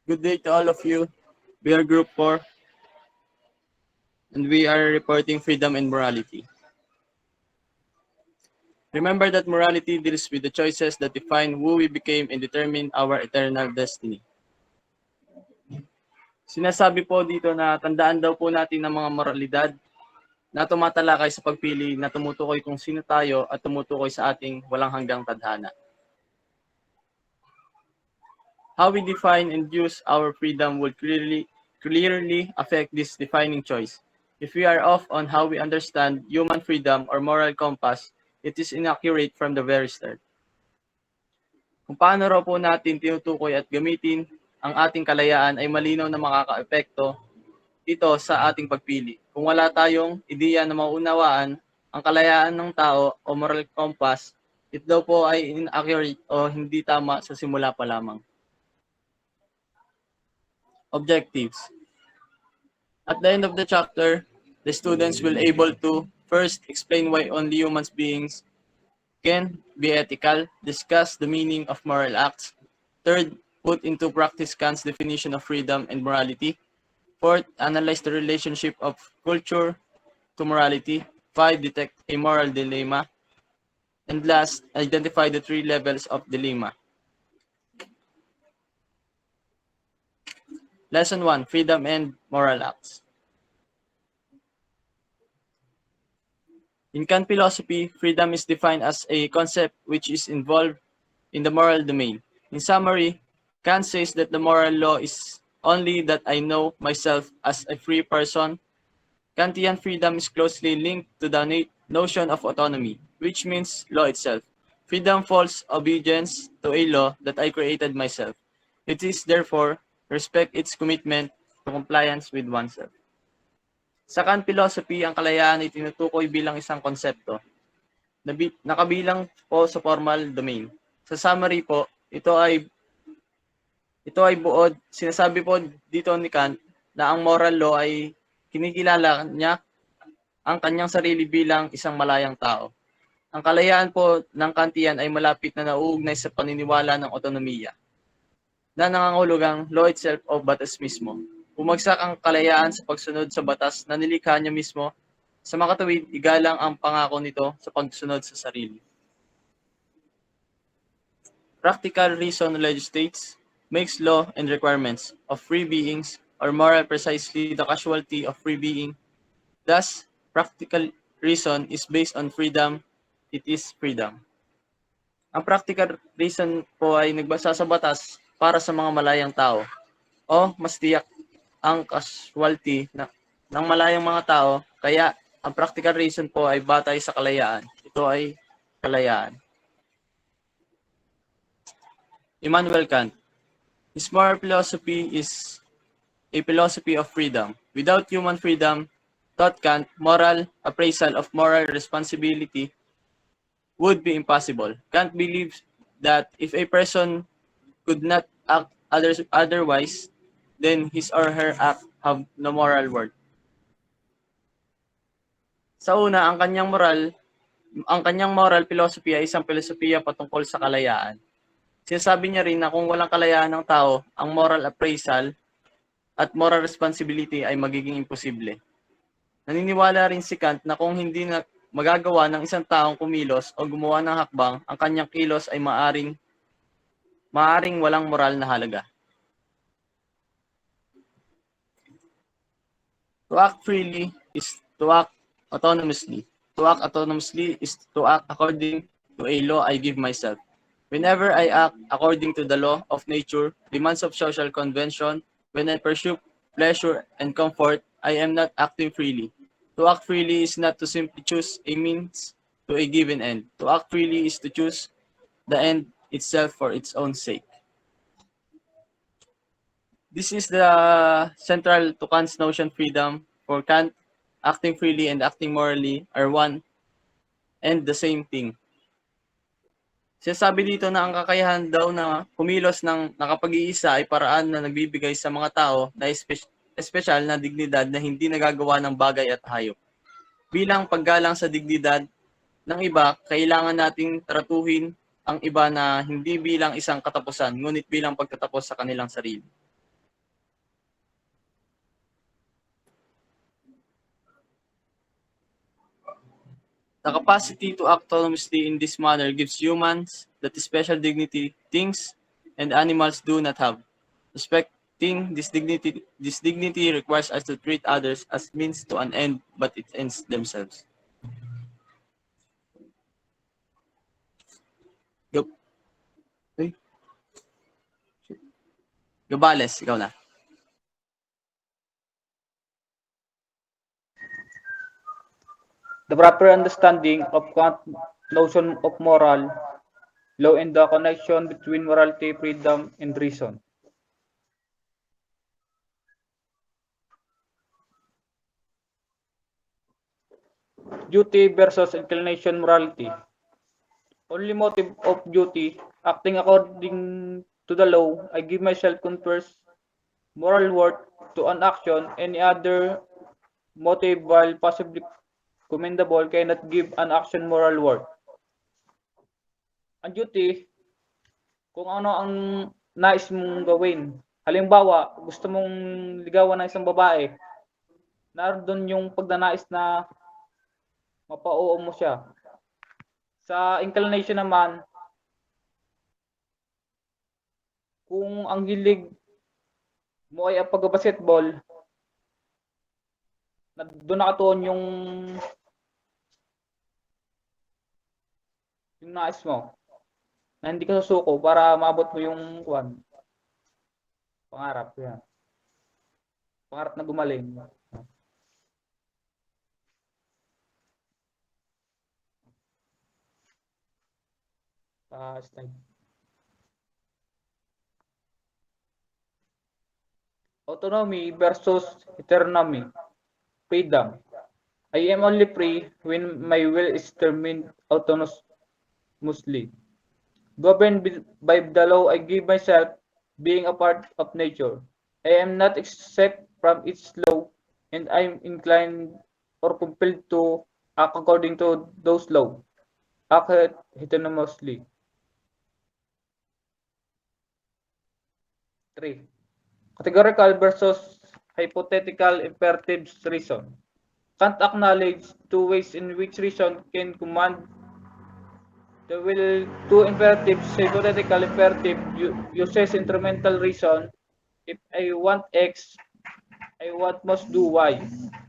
Good day to all of you. We are Group 4 and we are reporting freedom and morality. Remember that morality deals with the choices that define who we became and determine our eternal destiny. Sinasabi po dito na tandaan daw po natin ng mga moralidad na tumatalakay sa pagpili na tumutukoy kung sino tayo at tumutukoy sa ating walang hanggang tadhana. How we define and use our freedom will clearly affect this defining choice. If we are off on how we understand human freedom or moral compass, it is inaccurate from the very start. Kung paano raw po natin tinutukoy at gamitin ang ating kalayaan ay malinaw na makakaepekto ito sa ating pagpili. Kung wala tayong ideya na maunawaan ang kalayaan ng tao o moral compass, ito daw po ay inaccurate o hindi tama sa simula pa lamang. Objectives. At the end of the chapter, the students will able to first explain why only human beings can be ethical, discuss the meaning of moral acts. Third, put into practice Kant's definition of freedom and morality. Fourth, analyze the relationship of culture to morality. 5, detect a moral dilemma. And last, identify the 3 levels of dilemma. Lesson 1, freedom and moral acts. In Kant philosophy, freedom is defined as a concept which is involved in the moral domain. In summary, Kant says that the moral law is only that I know myself as a free person. Kantian freedom is closely linked to the notion of autonomy, which means law itself. Freedom falls obedience to a law that I created myself. It is therefore respect its commitment to compliance with oneself. Sa Kant philosophy, ang kalayaan ay tinutukoy bilang isang konsepto nakabilang po sa formal domain. Sa summary po, ito ay buod. Sinasabi po dito ni Kant na ang moral law ay kinikilala niya ang kanyang sarili bilang isang malayang tao. Ang kalayaan po ng Kantian ay malapit na nauugnay sa paniniwala ng otonomiya na nangangahulugang law itself o batas mismo. Bumagsak ang kalayaan sa pagsunod sa batas na nilikha niya mismo. Sa makatuwid, igalang ang pangako nito sa pagsunod sa sarili. Practical reason legislates, makes law and requirements of free beings or moral precisely the casualty of free being. Thus, practical reason is based on freedom, it is freedom. Ang practical reason po ay nagbasa sa batas para sa mga malayang tao o mas tiyak ang casualty ng malayang mga tao, kaya ang practical reason po ay batay sa kalayaan. Ito ay kalayaan. Immanuel Kant. His moral philosophy is a philosophy of freedom. Without human freedom, thought Kant, moral appraisal of moral responsibility would be impossible. Kant believes that if a person could not act otherwise, then his or her act have no moral worth. Sa una, ang kanyang moral philosophy ay isang filosofiya patungkol sa kalayaan. Sinasabi niya rin na kung walang kalayaan ng tao, ang moral appraisal at moral responsibility ay magiging imposible. Naniniwala rin si Kant na kung hindi na magagawa ng isang taong kumilos o gumawa ng hakbang, ang kanyang kilos ay maaring walang moral na halaga. To act freely is to act autonomously. To act autonomously is to act according to a law I give myself. Whenever I act according to the law of nature, demands of social convention, when I pursue pleasure and comfort, I am not acting freely. To act freely is not to simply choose a means to a given end. To act freely is to choose the end itself for its own sake. This is the central to Kant's notion freedom. For Kant, acting freely and acting morally are one and the same thing. Sinasabi dito na ang kakayahan daw na kumilos ng nakapag-iisa ay paraan na nagbibigay sa mga tao na espesyal na dignidad na hindi nagagawa ng bagay at hayop. Bilang paggalang sa dignidad ng iba, kailangan nating tratuhin ang iba na hindi bilang isang katapusan, ngunit bilang pagtatapos sa kanilang sarili. The capacity to act autonomously in this manner gives humans that special dignity things and animals do not have. Respecting this dignity requires us to treat others as means to an end, but it ends themselves. Go, uy, Gabales, ikaw na. The proper understanding of Kant's notion of moral law and the connection between morality, freedom, and reason. Duty versus inclination morality. Only motive of duty, acting according to the law, I give myself confers moral worth to an action. Any other motive, while possibly commendable, cannot give an action moral worth. Ang duty, kung ano ang nais mong gawin. Halimbawa, gusto mong ligawan ng isang babae, naroon yung pagnanais na mapa-oo mo siya. Sa inclination naman, kung ang hilig mo ay ang pag-basketball, doon nakatuon yung nais mo na hindi ka susuko para maabot mo yung pangarap yan. Pangarap na gumaling. Slide. Autonomy versus heteronomy. Freedom. I am only free when my will is determined autonomously. Governed by the law, I give myself being a part of nature. I am not except from its law, and I am inclined or compelled to act according to those laws. Act autonomously. 3. Categorical versus hypothetical imperative reason. Kant acknowledge two ways in which reason can command the will. Two imperatives. Hypothetical imperative uses instrumental reason. If I want X, I must do Y.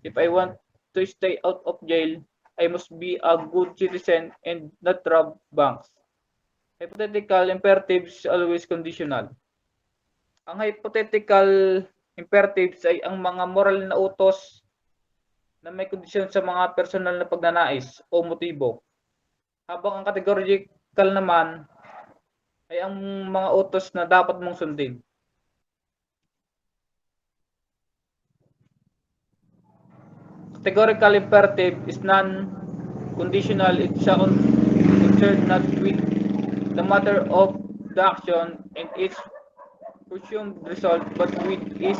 If I want to stay out of jail, I must be a good citizen and not rob banks. Hypothetical imperatives always conditional. Ang hypothetical imperatives ay ang mga moral na utos na may kondisyon sa mga personal na pagnanais o motibo. Habang ang categorical naman ay ang mga utos na dapat mong sundin. Categorical imperative is non-conditional. It's concerned not with the matter of the action and its presumed result, but with its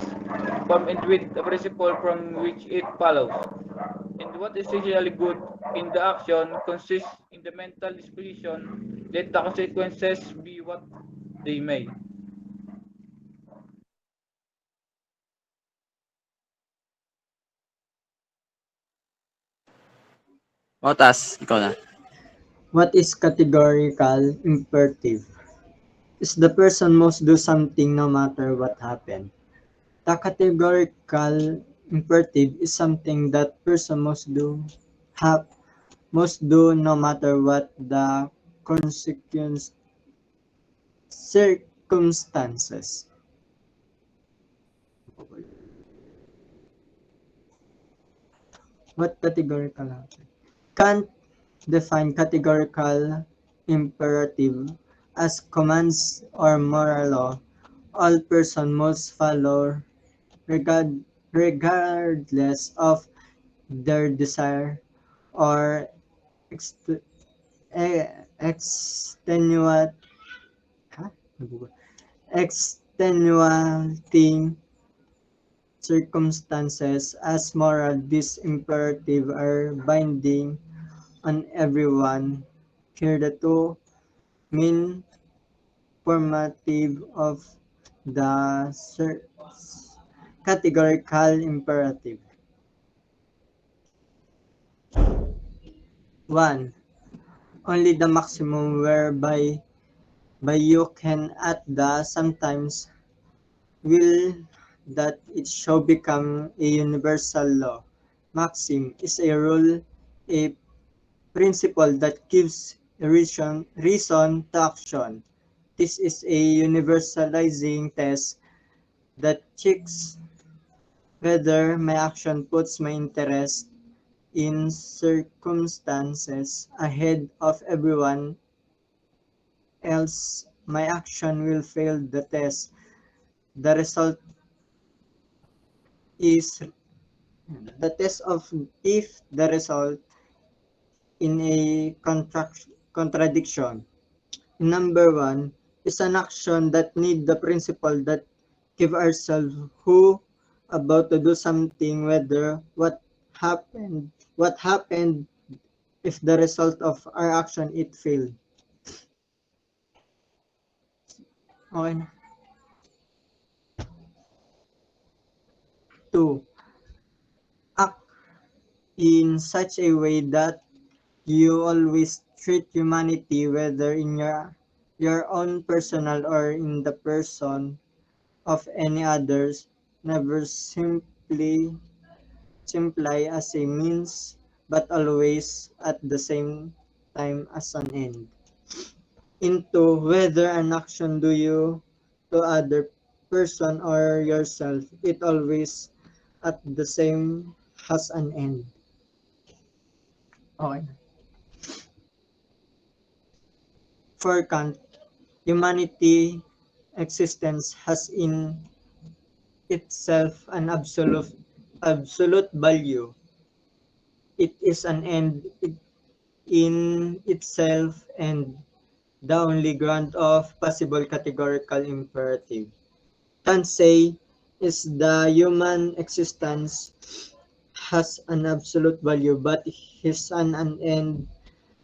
form and with the principle from which it follows. And what is essentially good in the action consists in the mental disposition, let the consequences be what they may. Otas, ikaw na. What is categorical imperative? Is the person must do something no matter what happened. The categorical imperative is something that person must do no matter what the circumstances. What categorical? Kant define categorical imperative as commands or moral law all person must follow regardless of their desire or extenuate extenuating circumstances as moral. These imperative are binding on everyone. Here the two main formative of the categorical imperative. 1. Only the maximum whereby you can at the sometimes will that it shall become a universal law. Maxim is a rule, a principle that gives a reason to action. This is a universalizing test that checks whether my action puts my interest in circumstances ahead of everyone else. My action will fail the test. The result is the test of if the result in a contradiction. Number one is an action that need the principle that give ourselves who about to do something whether what happened if the result of our action it failed. Okay na. 2. Act in such a way that you always treat humanity whether in your own personal or in the person of any others never simply as a means but always at the same time as an end. Into whether an action do you to other person or yourself, it always at the same has an end. Okay. For Kant, humanity existence has in itself an absolute value. It is an end in itself and the only ground of possible categorical imperative. Kant say is the human existence has an absolute value but is an end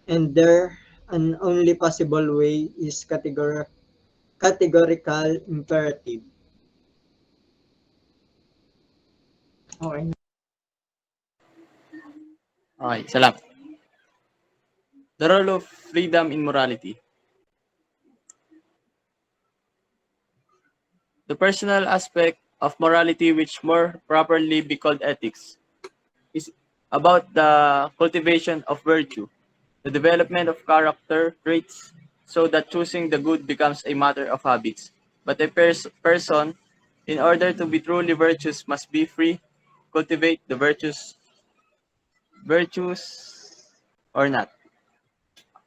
and there an only possible way is categorical imperative. Okay. Okay, salamat. The role of freedom in morality. The personal aspect of morality, which more properly be called ethics, is about the cultivation of virtue, the development of character traits, so that choosing the good becomes a matter of habits. But a person, in order to be truly virtuous, must be free, cultivate the virtues or not.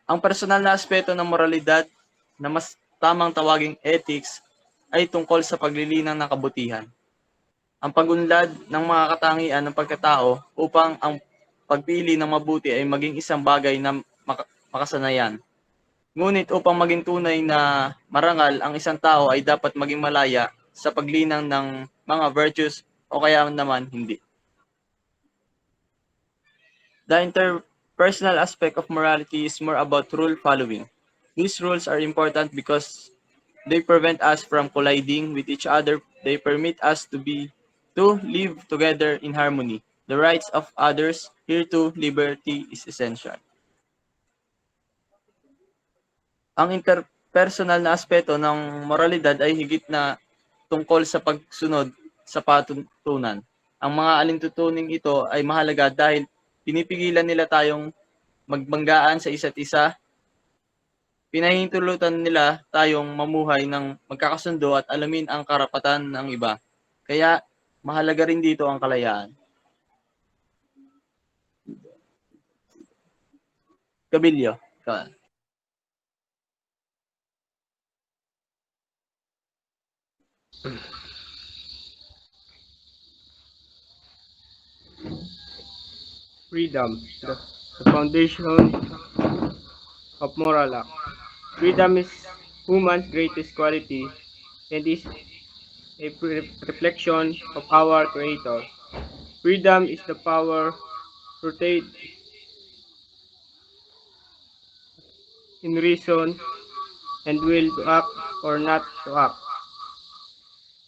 Ang personal na aspeto ng moralidad na mas tamang tawaging ethics ay tungkol sa paglilinang ng kabutihan. Ang pagunlad ng mga katangian ng pagkatao upang ang pagpili ng mabuti ay maging isang bagay na makasanayan. Ngunit upang maging tunay na marangal ang isang tao ay dapat maging malaya sa paglinang ng mga virtues o kaya naman hindi. The interpersonal aspect of morality is more about rule following. These rules are important because they prevent us from colliding with each other. They permit us to live together in harmony. The rights of others, here too, liberty is essential. Ang interpersonal na aspeto ng moralidad ay higit na tungkol sa pagsunod sa patuntunan. Ang mga alintutuning ito ay mahalaga dahil pinipigilan nila tayong magbanggaan sa isa't isa, pinahihintulutan nila tayong mamuhay ng magkakasundo at alamin ang karapatan ng iba. Kaya mahalaga rin dito ang kalayaan. Gabilyo. Freedom, the foundation of moral act. Freedom is human's greatest quality and is a reflection of our Creator. Freedom is the power rooted in reason and will to act or not to act.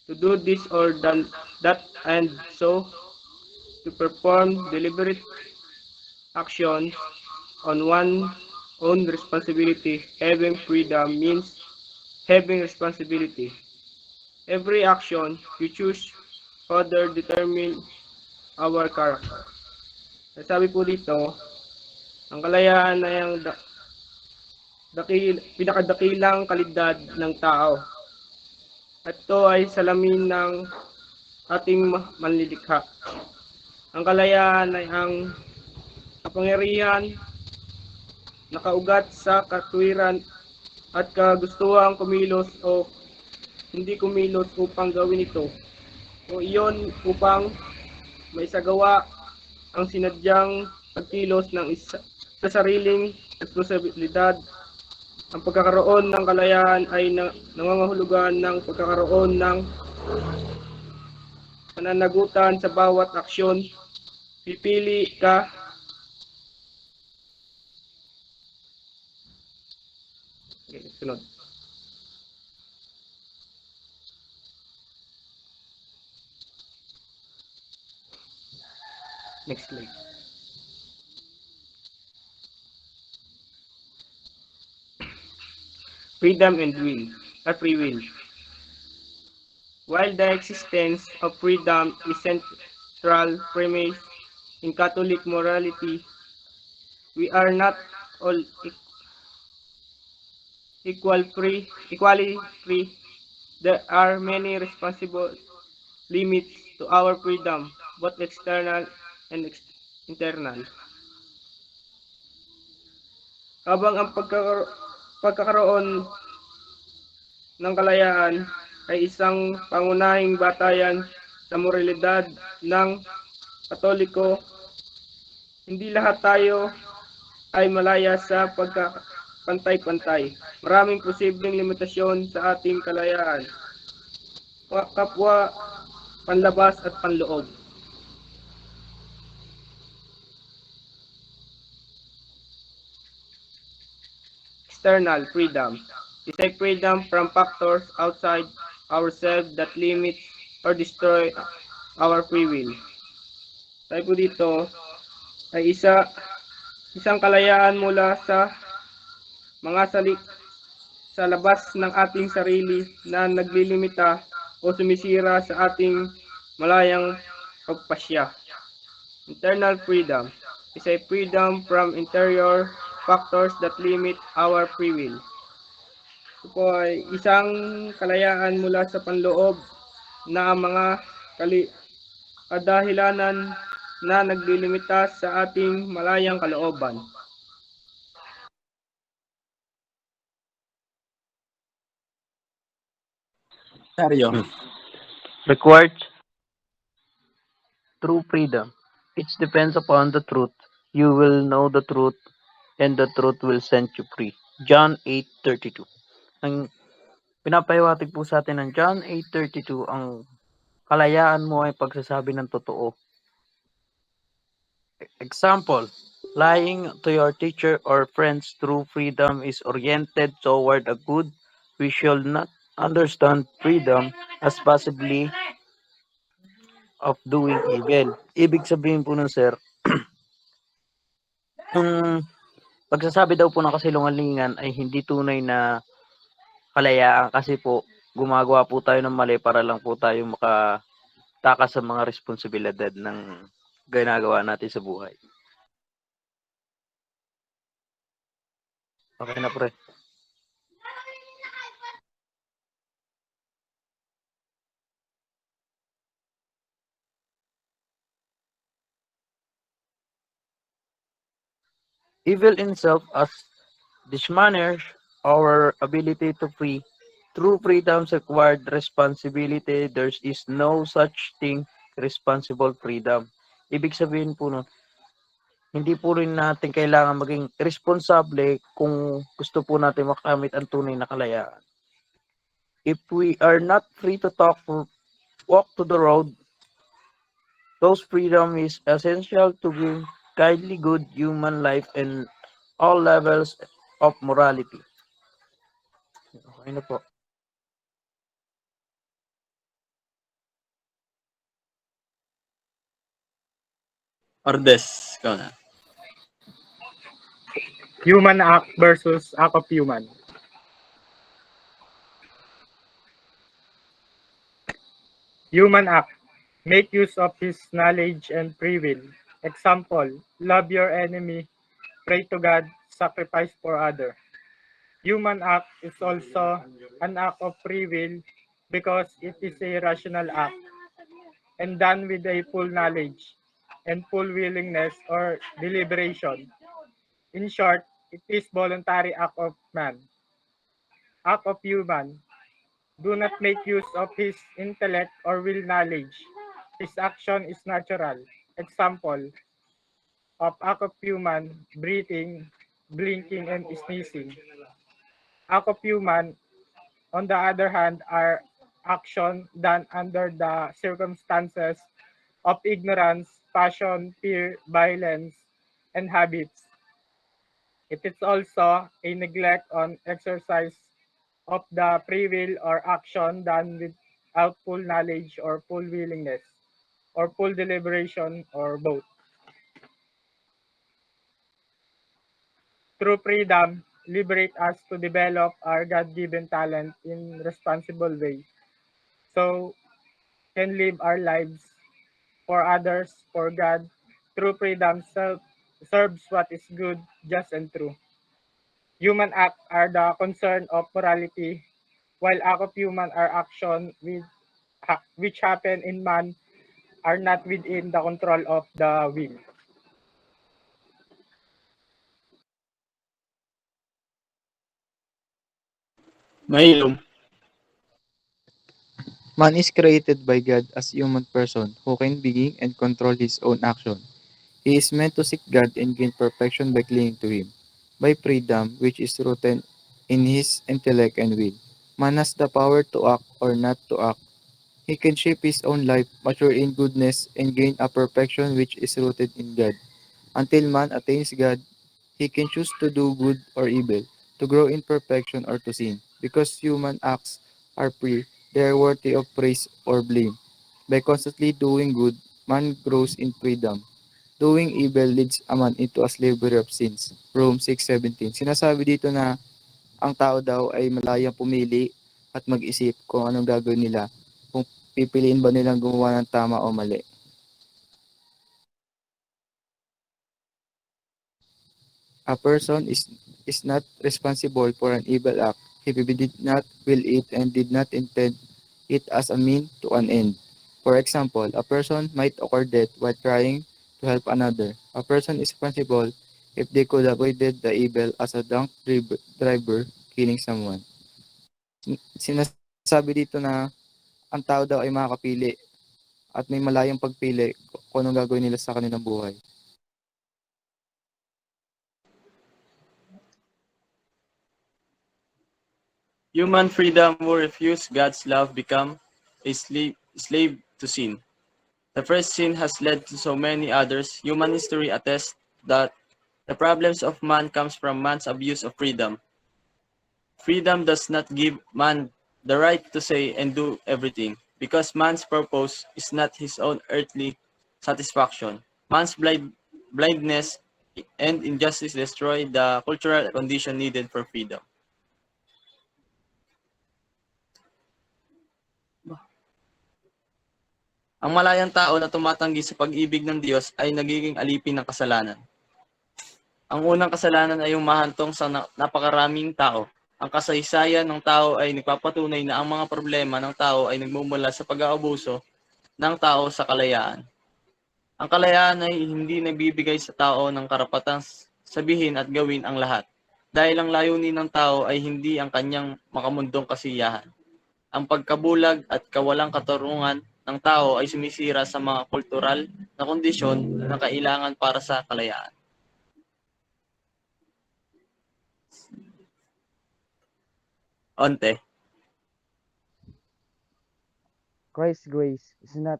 To do this or that and so to perform deliberate actions on one's own responsibility. Having freedom means having responsibility. Every action you choose further determine our character. Sabi po dito, ang kalayaan ay ang pinakadakilang kalidad ng tao. At ito ay salamin ng ating manlilikha. Ang kalayaan ay ang kapangyarihan nakaugat sa katwiran at kagustuhang kumilos o hindi kumilos upang gawin ito. O iyon upang maisagawa ang sinadyang pagkilos ng sa sariling responsibilidad. Ang pagkakaroon ng kalayaan ay nangangahulugan ng pagkakaroon ng pananagutan sa bawat aksyon. Pipili ka sunod. Next slide. Freedom and free will. While the existence of freedom is central premise in Catholic morality, we are not all equally free. There are many responsible limits to our freedom, both external and internal. Habang ang pagkakaroon ng kalayaan ay isang pangunahing batayan sa moralidad ng Katoliko, hindi lahat tayo ay malaya sa pagkapantay-pantay. Maraming posibleng limitasyon sa ating kalayaan, kapwa panlabas at panloob. External freedom is a freedom from factors outside ourselves that limit or destroy our free will. Tayo po dito ay isang kalayaan mula sa mga sa labas ng ating sarili na naglilimita o sumisira sa ating malayang pagpasya. Internal freedom is a freedom from interior factors that limit our free will. Ito po ay isang kalayaan mula sa panloob na mga kadahilanan na naglilimita sa ating malayang kalooban. Seryo. Required true freedom. It depends upon the truth. You will know the truth, and the truth will set you free. John 8:32. Ang pinapahiwatig po sa atin ng John 8:32, ang kalayaan mo ay pagsasabi ng totoo. Example, lying to your teacher or friends through freedom is oriented toward a good. We should not understand freedom as possibly of doing evil. Ibig sabihin po nun, sir, yung pagsasabi daw po ng kasinungalingan ay hindi tunay na kalayaan kasi po gumagawa po tayo ng mali para lang po tayo makatakas sa mga responsibilidad ng ginagawa natin sa buhay. Okay na, pre. Evil in self as dismanners our ability to free. True freedom's required responsibility. There is no such thing responsible freedom. Ibig sabihin po nun, hindi po rin natin kailangan maging responsable kung gusto po natin makamit ang tunay na kalayaan. If we are not free to walk to the road, those freedom is essential to give kindly good human life and all levels of morality. Okay na po. Ordes, ikaw na. Human act versus act of human. Human act. Make use of his knowledge and free will. Example, love your enemy, pray to God, sacrifice for other. Human act is also an act of free will because it is a rational act and done with a full knowledge and full willingness or deliberation. In short, it is voluntary act of man. Act of human. Do not make use of his intellect or will knowledge. His action is natural. Example of act of human, breathing, blinking, and sneezing. Act of human, on the other hand, are action done under the circumstances of ignorance, passion, fear, violence, and habits. It is also a neglect on exercise of the free will or action done without full knowledge or full willingness or full deliberation or both. True freedom liberate us to develop our God-given talent in responsible way. So can live our lives for others, for God. True freedom serves what is good, just, and true. Human acts are the concern of morality, while act of human are action which happen in man are not within the control of the will. Mahilom. Man is created by God as human person who can begin and control his own action. He is meant to seek God and gain perfection by clinging to Him. By freedom, which is rooted in his intellect and will, man has the power to act or not to act. He can shape his own life, mature in goodness, and gain a perfection which is rooted in God. Until man attains God, he can choose to do good or evil, to grow in perfection or to sin. Because human acts are free, they are worthy of praise or blame. By constantly doing good, man grows in freedom. Doing evil leads a man into a slavery of sins. Rome 6:17. Sinasabi dito na ang tao daw ay malayang pumili at mag-isip kung anong gagawin nila, kung pipiliin ba nilang gumawa ng tama o mali. A person is not responsible for an evil act if he did not will it and did not intend it as a mean to an end. For example, a person might occur death while trying to help another. A person is responsible if they could avoided the evil as a drunk driver killing someone. Sinasabi dito na ang tao daw ay makakapili at may malayang pagpili kung anong gagawin nila sa kanilang buhay. Human freedom who refuse God's love become a slave to sin. The first sin has led to so many others. Human history attests that the problems of man comes from man's abuse of freedom. Freedom does not give man the right to say and do everything, because man's purpose is not his own earthly satisfaction. Man's blindness and injustice destroy the cultural condition needed for freedom. Ang malayang tao na tumatanggi sa pag-ibig ng Diyos ay nagiging alipin ng kasalanan. Ang unang kasalanan ay humahantong sa napakaraming tao. Ang kasaysayan ng tao ay nagpapatunay na ang mga problema ng tao ay nagmumula sa pag-aabuso ng tao sa kalayaan. Ang kalayaan ay hindi nagbibigay sa tao ng karapatang sabihin at gawin ang lahat, dahil ang layunin ng tao ay hindi ang kanyang makamundong kasiyahan. Ang pagkabulag at kawalang katarungan ng tao ay sumisira sa mga kultural na kondisyon na kailangan para sa kalayaan. Onte. Christ's grace is not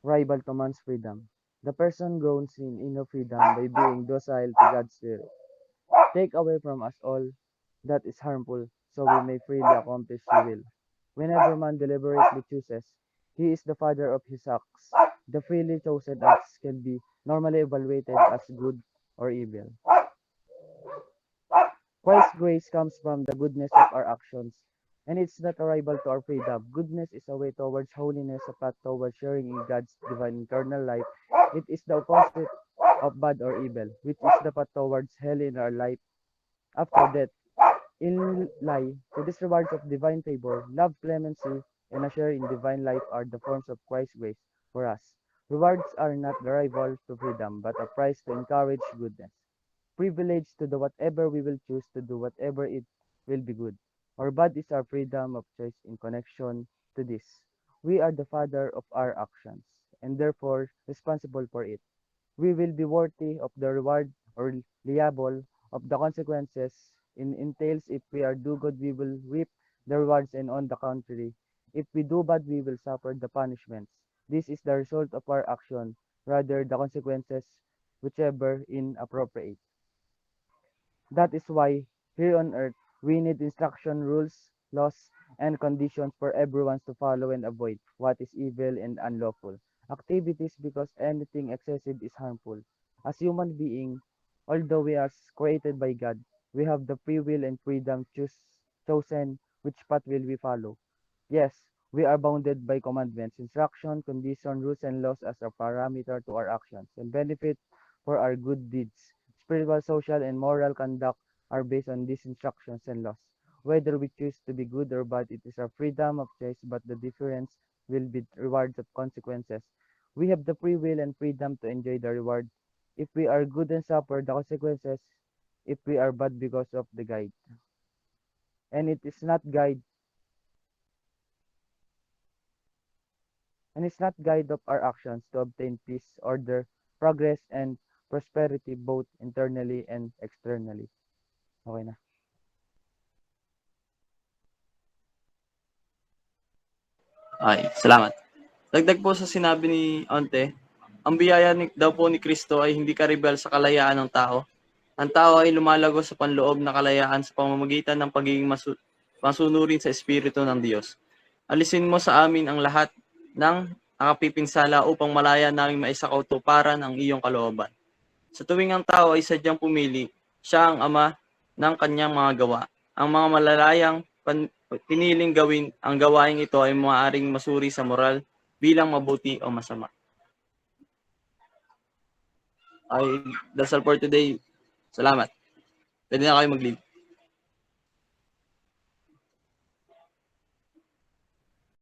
rival to man's freedom. The person grows in inner freedom by being docile to God's Spirit. Take away from us all that is harmful, so we may freely accomplish His will. Whenever man deliberately chooses, he is the father of his acts. The freely chosen acts can be normally evaluated as good or evil. Christ's grace comes from the goodness of our actions, and it's not a rival to our freedom. Goodness is a way towards holiness, a path towards sharing in God's divine eternal life. It is the opposite of bad or evil, which is the path towards hell in our life after death. In lie to these rewards of divine favor, love, clemency, and a share in divine life are the forms of Christ's grace for us. Rewards are not the rival to freedom, but a prize to encourage goodness. Privilege to do whatever we will choose to do, whatever it will be good or bad is our freedom of choice in connection to this. We are the father of our actions, and therefore responsible for it. We will be worthy of the reward or liable of the consequences in entails. If we are do good, we will reap the rewards, and on the contrary, if we do bad, we will suffer the punishments. This is the result of our action, rather the consequences, whichever inappropriate. That is why here on earth we need instruction, rules, laws, and conditions for everyone to follow and avoid what is evil and unlawful activities, because anything excessive is harmful. As human being, although we are created by God, we have the free will and freedom chosen which path will we follow. Yes, we are bounded by commandments, instruction, condition, rules, and laws as a parameter to our actions and benefit for our good deeds. Spiritual, social, and moral conduct are based on these instructions and laws. Whether we choose to be good or bad, it is our freedom of choice, but the difference will be rewards of consequences. We have the free will and freedom to enjoy the reward. If we are good and suffer the consequences, if we are bad because of the guide. And it is not guide and it's not guide of our actions to obtain peace, order, progress, and prosperity both internally and externally. Okay na. Ay, salamat. Dagdag po sa sinabi ni Onte, ang biyaya daw po ni Kristo ay hindi karibal sa kalayaan ng tao. Ang tao ay lumalago sa panloob na kalayaan sa pamamagitan ng pagiging masunurin sa Espiritu ng Diyos. Alisin mo sa amin ang lahat ng nakapipinsala upang malaya naming maisakautuparan ang iyong kalooban. Sa tuwing ang tao ay sadyang pumili, siya ang ama ng kanyang mga gawa. Ang mga malalayang piniling gawin ang gawaing ito ay maaaring masuri sa moral bilang mabuti o masama. Ay, that's all for today. Salamat. Pwede na kayo mag-leave.